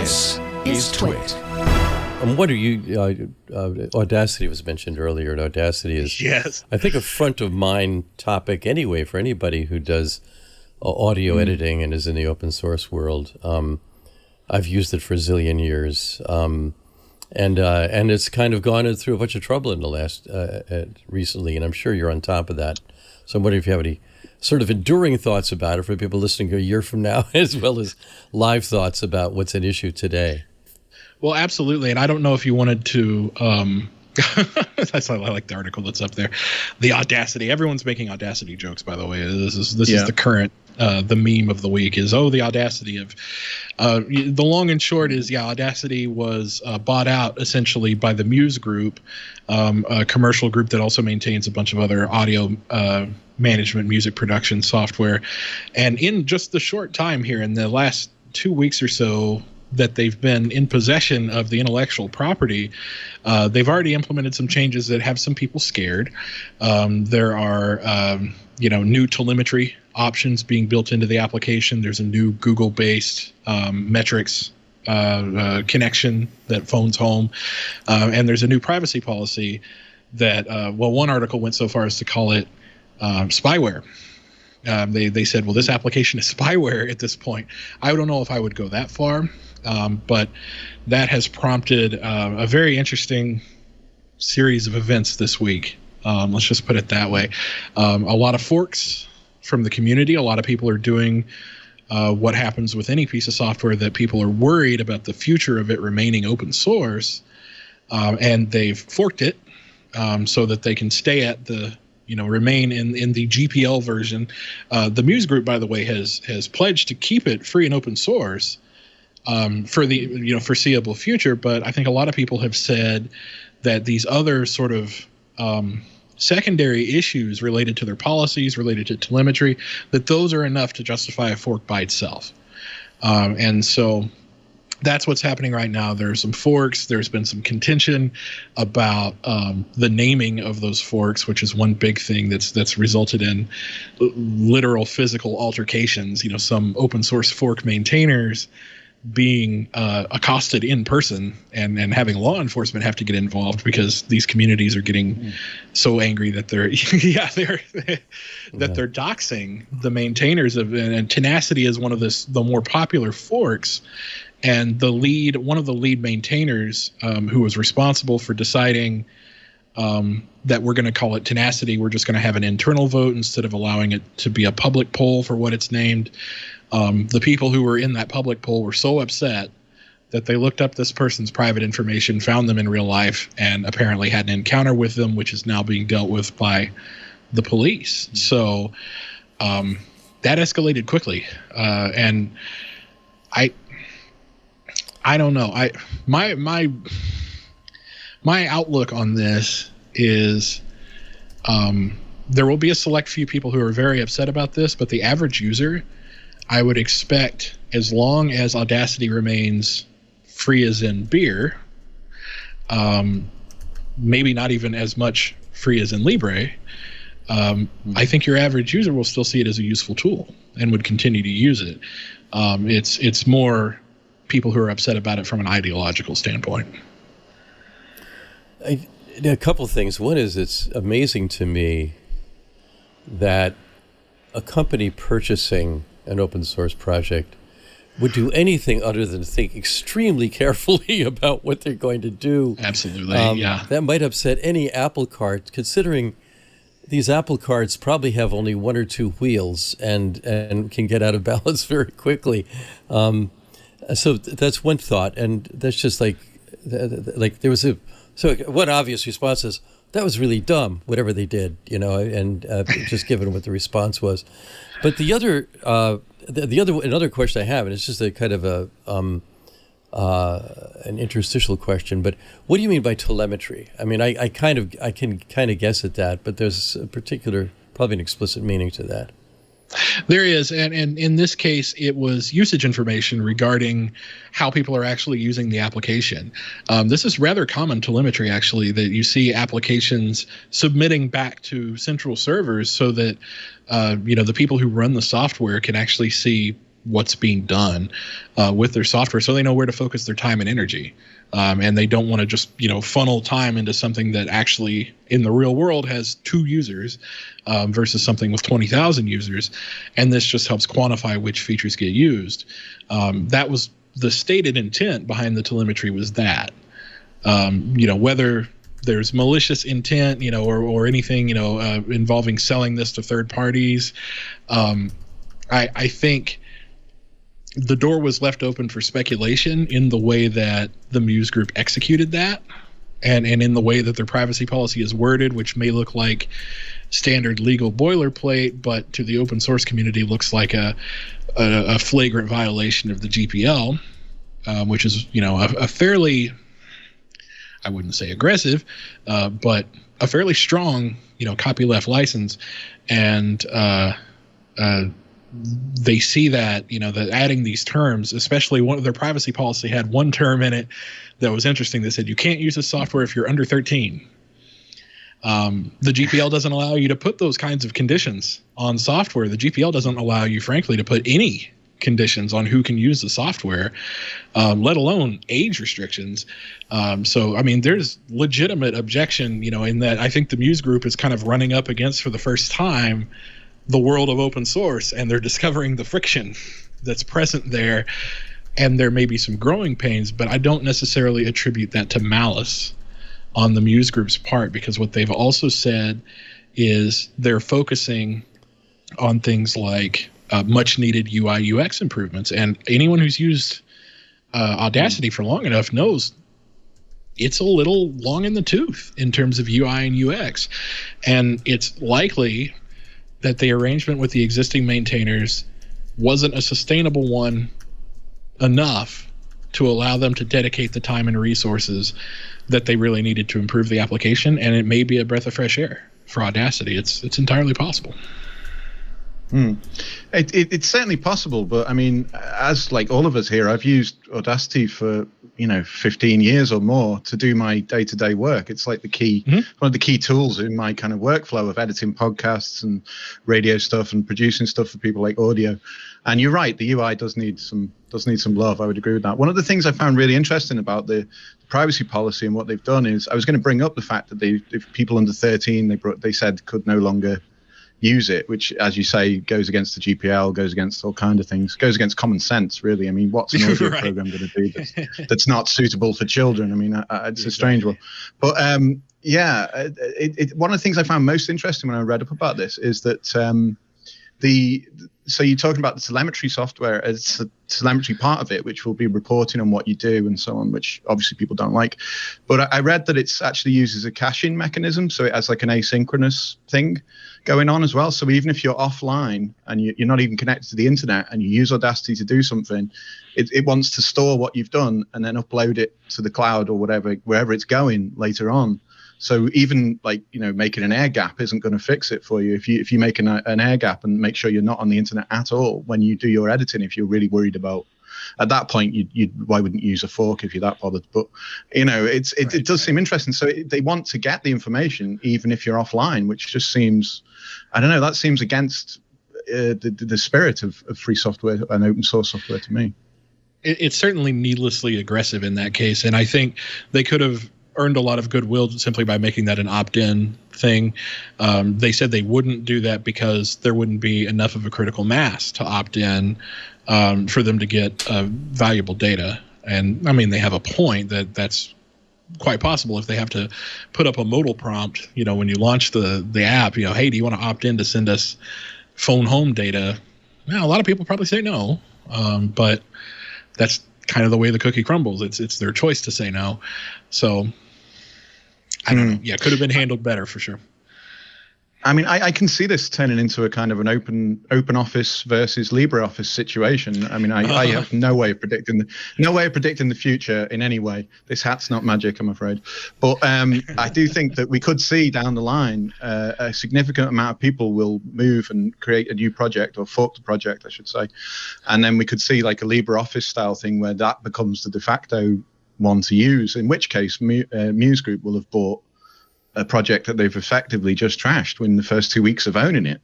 This is TWiT. What are you? Audacity was mentioned earlier, and Audacity is, yes, I think, a front of mind topic anyway for anybody who does audio editing and is in the open source world. I've used it for a zillion years, and it's kind of gone through a bunch of trouble in the last recently, and I'm sure you're on top of that. So I'm wondering if you have any sort of enduring thoughts about it for people listening a year from now, as well as live thoughts about what's an issue today. Well, absolutely. And I don't know if you wanted to, I like the article that's up there. The Audacity. Everyone's making Audacity jokes, by the way. This is the current, the meme of the week is, the Audacity of, the long and short is, Audacity was bought out essentially by the Muse Group, a commercial group that also maintains a bunch of other audio management, music production software. And in just the short time here, in the last 2 weeks or so, that they've been in possession of the intellectual property, they've already implemented some changes that have some people scared. There are, new telemetry options being built into the application. There's a new Google-based metrics connection that phones home. And there's a new privacy policy that, one article went so far as to call it spyware. They said, this application is spyware at this point. I don't know if I would go that far. But that has prompted a very interesting series of events this week. Let's just put it that way. A lot of forks from the community. A lot of people are doing what happens with any piece of software, that people are worried about the future of it remaining open source. And they've forked it so that they can stay at the remain in the GPL version. The Muse Group, by the way, has pledged to keep it free and open source for the foreseeable future. But I think a lot of people have said that these other sort of secondary issues related to their policies, related to telemetry, that those are enough to justify a fork by itself. And so that's what's happening right now. There's some forks. There's been some contention about the naming of those forks, which is one big thing that's resulted in literal physical altercations. Some open source fork maintainers being accosted in person, and having law enforcement have to get involved because these communities are getting so angry that they're they're doxing the maintainers of, and Tenacity is one of the more popular forks. And one of the lead maintainers, who was responsible for deciding that we're going to call it Tenacity, we're just going to have an internal vote instead of allowing it to be a public poll for what it's named. The people who were in that public poll were so upset that they looked up this person's private information, found them in real life, and apparently had an encounter with them, which is now being dealt with by the police. So that escalated quickly. And I don't know. My outlook on this is there will be a select few people who are very upset about this, but the average user, I would expect, as long as Audacity remains free as in beer, maybe not even as much free as in Libre, I think your average user will still see it as a useful tool and would continue to use it. It's more people who are upset about it from an ideological standpoint. A couple of things. One is, it's amazing to me that a company purchasing an open source project would do anything other than think extremely carefully about what they're going to do. Absolutely, yeah. That might upset any Apple cart, considering these Apple carts probably have only one or two wheels and can get out of balance very quickly. So that's one thought, and that's just like there was one obvious response is, that was really dumb, whatever they did, and just given what the response was. But another question I have, and it's just a kind of an interstitial question, but what do you mean by telemetry? I mean, I can kind of guess at that, but there's a particular, probably an explicit meaning to that. There is, and in this case, it was usage information regarding how people are actually using the application. This is rather common telemetry, actually, that you see applications submitting back to central servers so that the people who run the software can actually see what's being done with their software, so they know where to focus their time and energy. And they don't want to just, funnel time into something that actually in the real world has 2 users versus something with 20,000 users. And this just helps quantify which features get used. That was the stated intent behind the telemetry, was that, whether there's malicious intent, or anything, involving selling this to third parties. I think the door was left open for speculation in the way that the Muse group executed that, and in the way that their privacy policy is worded, which may look like standard legal boilerplate, but to the open source community looks like a flagrant violation of the GPL, which is, a fairly, I wouldn't say aggressive, but a fairly strong, copyleft license. And they see that, that adding these terms, especially one of their privacy policy had one term in it that was interesting that said you can't use this software if you're under 13. The GPL doesn't allow you to put those kinds of conditions on software. The GPL doesn't allow you, frankly, to put any conditions on who can use the software, let alone age restrictions. So, I mean, there's legitimate objection, in that I think the Muse group is kind of running up against, for the first time, the world of open source, and they're discovering the friction that's present there. And there may be some growing pains, but I don't necessarily attribute that to malice on the Muse group's part, because what they've also said is they're focusing on things like much needed UI UX improvements. And anyone who's used Audacity for long enough knows it's a little long in the tooth in terms of UI and UX. And it's likely that the arrangement with the existing maintainers wasn't a sustainable one enough to allow them to dedicate the time and resources that they really needed to improve the application. And it may be a breath of fresh air for Audacity. It's entirely possible. It's certainly possible, but I mean, as like all of us here, I've used Audacity for 15 years or more to do my day-to-day work. It's like the key, one of the key tools in my kind of workflow of editing podcasts and radio stuff and producing stuff for people like audio. And you're right, the UI does need some love. I would agree with that. One of the things I found really interesting about the privacy policy and what they've done is, I was going to bring up the fact that if people under 13, they said could no longer use it, which, as you say, goes against the GPL, goes against all kinds of things, goes against common sense, really. I mean, what's an audio program going to do that's not suitable for children? I mean, it's a strange one. But one of the things I found most interesting when I read up about this is that so you're talking about the telemetry software as the telemetry part of it, which will be reporting on what you do and so on, which obviously people don't like. But I read that it's actually uses a caching mechanism, so it has like an asynchronous thing going on as well. So even if you're offline and you're not even connected to the internet and you use Audacity to do something, it wants to store what you've done and then upload it to the cloud or wherever it's going later on. So even like, making an air gap isn't going to fix it for you. If you make an air gap and make sure you're not on the internet at all when you do your editing, if you're really worried about, at that point, why wouldn't you use a fork if you're that bothered? But, it does seem interesting. So they want to get the information even if you're offline, which just seems, I don't know, that seems against the spirit of free software and open source software to me. It's certainly needlessly aggressive in that case. And I think they could have earned a lot of goodwill simply by making that an opt-in thing. They said they wouldn't do that because there wouldn't be enough of a critical mass to opt in for them to get valuable data. And I mean, they have a point that's quite possible if they have to put up a modal prompt, when you launch the app, hey, do you want to opt in to send us phone home data? Now, a lot of people probably say no, but that's kind of the way the cookie crumbles. It's their choice to say no. So I don't know. Yeah, could have been handled better for sure. I mean, I can see this turning into a kind of an open office versus LibreOffice situation. I mean, I have no way of predicting the future in any way. This hat's not magic, I'm afraid. But I do think that we could see down the line a significant amount of people will move and create a new project, or fork the project, I should say. And then we could see like a LibreOffice style thing where that becomes the de facto one to use, in which case Muse Group will have bought a project that they've effectively just trashed in the first 2 weeks of owning it.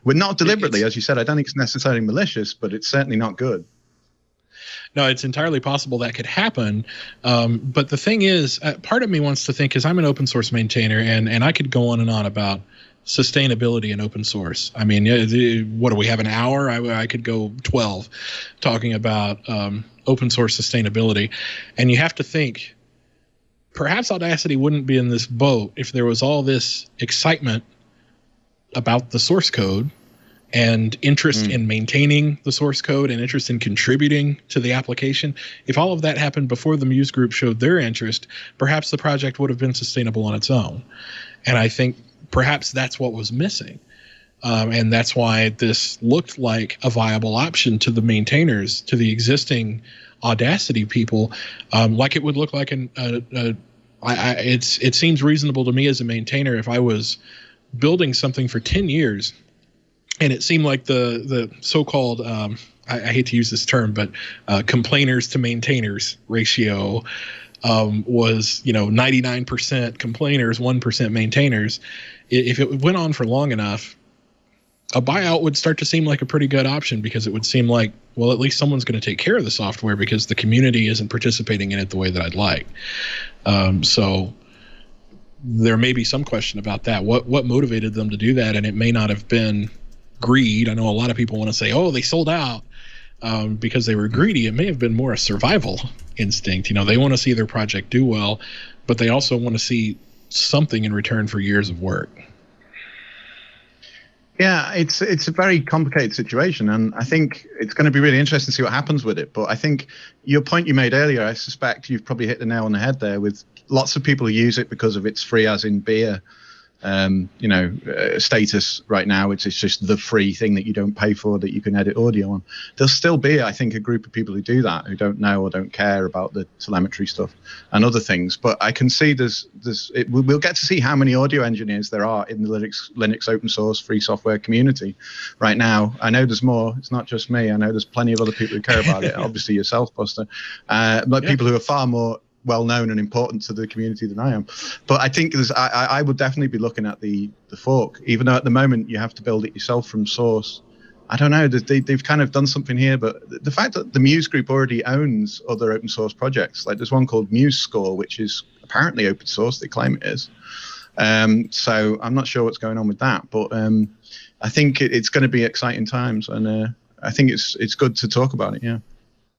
We're not deliberately, as you said. I don't think it's necessarily malicious, but it's certainly not good. No, it's entirely possible that could happen. But the thing is, part of me wants to think, because I'm an open source maintainer, and I could go on and on about sustainability in open source. I mean, what do we have, an hour? I could go 12 talking about open source sustainability. And you have to think, perhaps Audacity wouldn't be in this boat if there was all this excitement about the source code and interest in maintaining the source code and interest in contributing to the application. If all of that happened before the Muse group showed their interest, perhaps the project would have been sustainable on its own. And I think perhaps that's what was missing. And that's why this looked like a viable option to the maintainers, to the existing Audacity people, like it would look like it seems reasonable to me as a maintainer, if I was building something for 10 years and it seemed like the so-called, I hate to use this term, but complainers to maintainers ratio was, 99% complainers, 1% maintainers. If it went on for long enough, a buyout would start to seem like a pretty good option, because it would seem like, well, at least someone's going to take care of the software because the community isn't participating in it the way that I'd like. So there may be some question about that. What motivated them to do that? And it may not have been greed. I know a lot of people want to say, oh, they sold out because they were greedy. It may have been more a survival instinct. They want to see their project do well, but they also want to see something in return for years of work. Yeah, it's a very complicated situation, and I think it's going to be really interesting to see what happens with it. But I think your point you made earlier, I suspect you've probably hit the nail on the head there, with lots of people who use it because of its free as in beer status right now. It's just the free thing that you don't pay for, that you can edit audio on. There'll still be, I think, a group of people who do that, who don't know or don't care about the telemetry stuff and other things. But I can see we'll get to see how many audio engineers there are in the Linux open source free software community right now. I know there's more. It's not just me. I know there's plenty of other people who care about it. Obviously yourself, Buster, but people who are far more well-known and important to the community than I am. But I think I would definitely be looking at the fork, even though at the moment you have to build it yourself from source. I don't know, they've kind of done something here, but the fact that the Muse group already owns other open source projects, like there's one called Muse Score, which is apparently open source, they claim it is. So I'm not sure what's going on with that, but I think it's going to be exciting times, and I think it's good to talk about it, yeah.